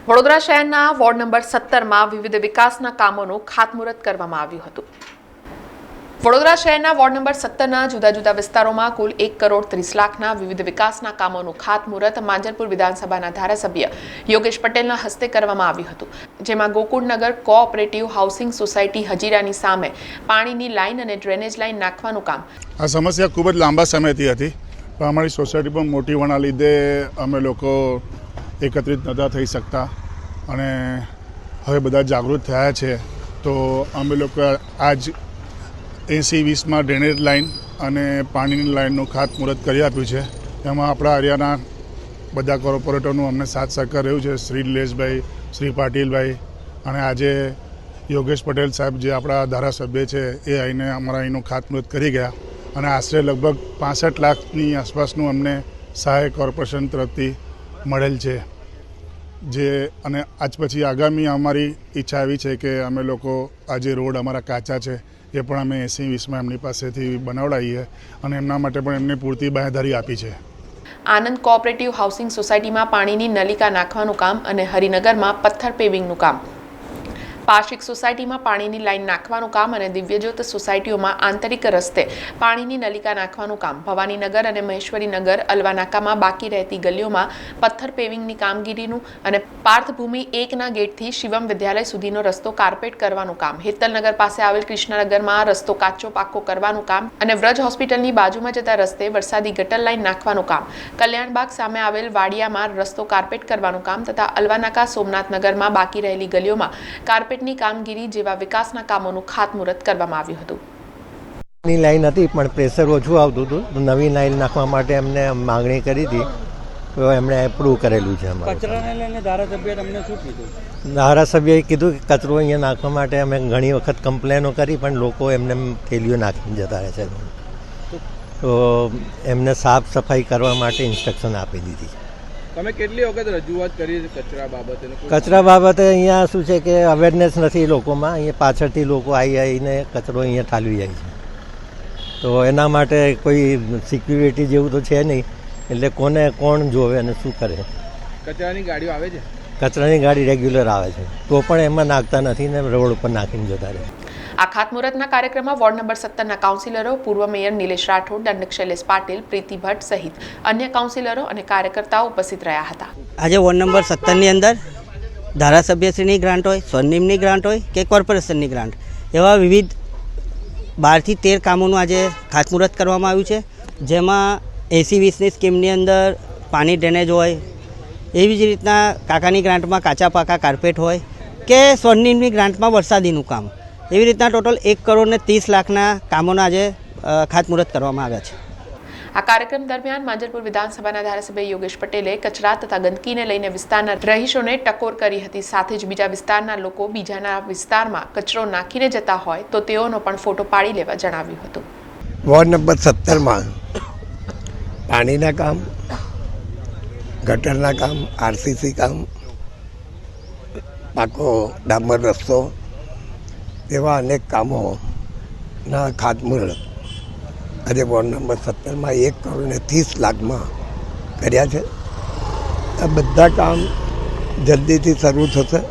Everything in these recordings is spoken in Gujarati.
વડોદરા શહેરના વોર્ડ નંબર 17માં વિવિધ વિકાસના કામોનું ખાતમુહૂર્ત કરવામાં આવ્યું હતું। વડોદરા શહેરના વોર્ડ નંબર 17ના જુદા જુદા વિસ્તારોમાં કુલ 1 કરોડ 30 લાખના વિવિધ વિકાસના કામોનું ખાતમુહૂર્ત માંજરપુર વિધાનસભાના ધારાસભ્ય યોગેશ પટેલના હસ્તે કરવામાં આવ્યું હતું, જેમાં ગોકુળનગર કોઓપરેટિવ હાઉસિંગ સોસાયટી હજીરાની સામે પાણીની લાઇન અને ડ્રેનેજ લાઇન નાખવાનું કામ। આ સમસ્યા ખૂબ જ લાંબા સમયથી હતી, પણ અમારી સોસાયટી પણ મોટી હોવાના લીધે અમે લોકો એકત્રિત નહોતા થઈ શકતા અને હવે બધા જાગૃત થયા છે, તો અમે લોકો આજ 80-20માં ડ્રેનેજ લાઇન અને પાણીની લાઇનનું ખાતમુહૂર્ત કરી આપ્યું છે। એમાં આપણા એરિયાના બધા કોર્પોરેટરનું અમને સાથ સહકાર રહ્યું છે, શ્રી નિલેશભાઈ, શ્રી પાટીલભાઈ અને આજે યોગેશ પટેલ સાહેબ જે આપણા ધારાસભ્ય છે એ આવીને અમારા અહીંનું ખાતમુહૂર્ત કરી ગયા અને આશરે લગભગ 65 લાખની આસપાસનું અમને સહાય કોર્પોરેશન તરફથી મળેલ છે। જે અને આજ પછી આગામી અમારી ઈચ્છા એવી છે કે અમે લોકો આજે રોડ અમારા કાચા છે એ પણ અમે 80-20માં એમની પાસેથી બનાવડાવીએ અને એમના માટે પણ એમને પૂરતી બાંહેધરી આપી છે। આનંદ કોઓપરેટિવ હાઉસિંગ સોસાયટીમાં પાણીની નલિકા નાખવાનું કામ અને હરિનગરમાં પથ્થર પેવિંગનું કામ, પાશિક સોસાયટીમાં પાણીની લાઇન નાખવાનું કામ અને દિવ્યજ્યોત સોસાયટીઓમાં આંતરિક રસ્તે પાણીની નલિકા નાખવાનું કામ, ભવાનીનગર અને મહેશ્વરીનગર અલવાનાકામાં બાકી રહેતી ગલીઓમાં પથ્થર પેવિંગની કામગીરીનું અને પાર્થભૂમિ 1ના ગેટથી શિવમ વિદ્યાલય સુધીનો રસ્તો કાર્પેટ કરવાનું કામ, હેતલનગર પાસે આવેલ કૃષ્ણનગરમાં રસ્તો કાચો પાકો કરવાનું કામ અને વ્રજ હોસ્પિટલની બાજુમાં જતા રસ્તે વરસાદી ગટર લાઇન નાખવાનું કામ, કલ્યાણબાગ સામે આવેલ વાડિયામાં રસ્તો કાર્પેટ કરવાનું કામ તથા અલવાનાકા સોમનાથનગરમાં બાકી રહેલી ગલીઓમાં કાર્પેટની કામગીરી જેવા વિકાસના કામોનું ખાતમુહૂર્ત કરવામાં આવ્યું હતું। ની લાઈન હતી પણ પ્રેશર ઓછું આવતું હતું, તો નવી લાઈન નાખવા માટે અમને માંગણી કરી હતી, તો એમણે એપ્રૂવ કરેલું છે। કચરાને લઈને ધારાસભ્યએ તમને શું કીધું? ધારાસભ્યએ કીધું કે કચરો અહીંયા નાખવા માટે અમે ઘણી વખત કમ્પ્લેનો કરી પણ લોકો એમને થેલીઓ નાખીને જતા રહે છે, તો એમને સાફ સફાઈ કરવા માટે ઇન્સ્ટ્રક્શન આપી દીધી। તમે કેટલી વખત રજૂઆત કરી કચરા બાબતે? કચરા બાબતે અહીંયા શું છે કે અવેરનેસ નથી લોકોમાં, અહીંયા પાછળથી લોકો આવીને કચરો અહીંયા ઠાલવી જાય છે, તો એના માટે કોઈ સિક્યુરિટી જેવું તો છે નહીં, એટલે કોણ જોવે અને શું કરે। કચરાની ગાડીઓ આવે છે? કચરાની ગાડી રેગ્યુલર આવે છે, તો પણ એમાં નાખતા નથી ને રોડ ઉપર નાખીને જતા રહે। આ ખાતમુહૂર્તના કાર્યક્રમમાં વોર્ડ નંબર 17ના કાઉન્સિલરો, પૂર્વ મેયર નિલેશ રાઠોડ, દંડક શૈલેષ પાટીલ, પ્રીતિ ભટ્ટ સહિત અન્ય કાઉન્સિલરો અને કાર્યકર્તાઓ ઉપસ્થિત રહ્યા હતા। આજે વોર્ડ નંબર 17ની અંદર ધારાસભ્યશ્રીની ગ્રાન્ટ હોય, સ્વનિમની ગ્રાન્ટ હોય કે કોર્પોરેશનની ગ્રાન્ટ, એવા વિવિધ 12થી 13 કામોનું આજે ખાતમુહૂર્ત કરવામાં આવ્યું છે, જેમાં 80-20ની સ્કીમની અંદર પાણી ડ્રેનેજ હોય, એવી જ રીતના કાકાની ગ્રાન્ટમાં કાચા પાકા કાર્પેટ હોય કે સ્વનિમની ગ્રાન્ટમાં વરસાદીનું કામ, એવી રીતના ટોટલ 1 કરોડ 30 લાખના કામોના આજે ખાતમુહૂર્ત કરવામાં આવ્યા છે। આ કાર્યક્રમ દરમિયાન માંજરપુર વિધાનસભાના ધારાસભ્ય યોગેશ પટેલે કચરા તથા ગંદકીને લઈને વિસ્તારના રહીશોને ટકોર કરી હતી, સાથે જ બીજા વિસ્તારના લોકો બીજાના વિસ્તારમાં કચરો નાખીને જતા હોય તો તેઓનો પણ ફોટો પાડી લેવા જણાવ્યું હતું। વોર્ડ નંબર 17માં પાણીના કામ, ગટરના કામ, આરસીસી કામ, પાકો ડામર રસ્તો, એવા અનેક કામોના ખાતમુહૂર્ત આજે વોર્ડ નંબર 17માં 1 કરોડ 30 લાખમાં કર્યા છે। આ બધા કામ જલ્દીથી શરૂ થશે,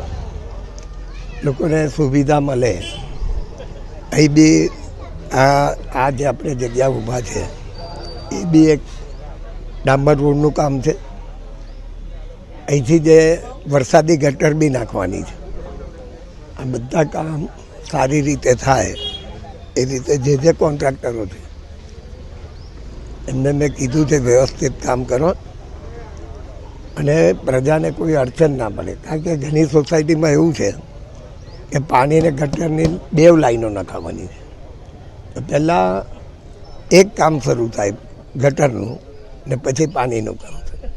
લોકોને સુવિધા મળે। અહીં બી આ જે આપણે જગ્યા ઊભા છે એ બી એક ડામર રોડનું કામ છે, અહીંથી જે વરસાદી ગટર બી નાખવાની છે। આ બધા કામ સારી રીતે થાય એ રીતે જે કોન્ટ્રાક્ટરો છે એમને મેં કીધું છે વ્યવસ્થિત કામ કરો અને પ્રજાને કોઈ અડચણ ના પડે, કારણ કે ઘણી સોસાયટીમાં એવું છે કે પાણી અને ગટરની 2 લાઈનો નખાવવાની છે, તો પહેલાં એક કામ શરૂ થાય ગટરનું ને પછી પાણીનું કામ થાય,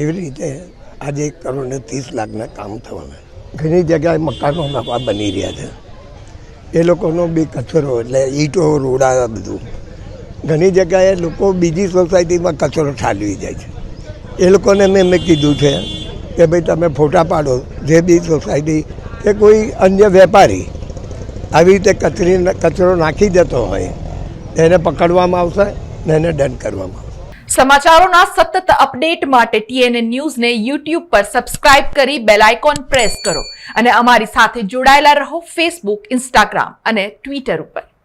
એવી રીતે આજે 1 કરોડ 30 લાખના કામ થવાના। ઘણી જગ્યાએ મકાનો નવા બની રહ્યા છે, એ લોકોનો બી કચરો એટલે ઈંટો રોડા બધું, ઘણી જગ્યાએ લોકો બીજી સોસાયટીમાં કચરો ઠાલવી જાય છે, એ લોકોને મેં કીધું છે કે ભાઈ તમે ફોટા પાડો, જે બી સોસાયટી કે કોઈ અન્ય વેપારી આવી રીતે કચરો નાખી જતો હોય એને પકડવામાં આવશે ને એને દંડ કરવામાં આવશે। સમાચારોના સતત અપડેટ માટે TNN ન્યૂઝને YouTube પર સબસ્ક્રાઇબ કરી બેલ આઇકોન પ્રેસ કરો અને અમારી સાથે જોડાયેલા રહો Facebook, Instagram અને Twitter ઉપર.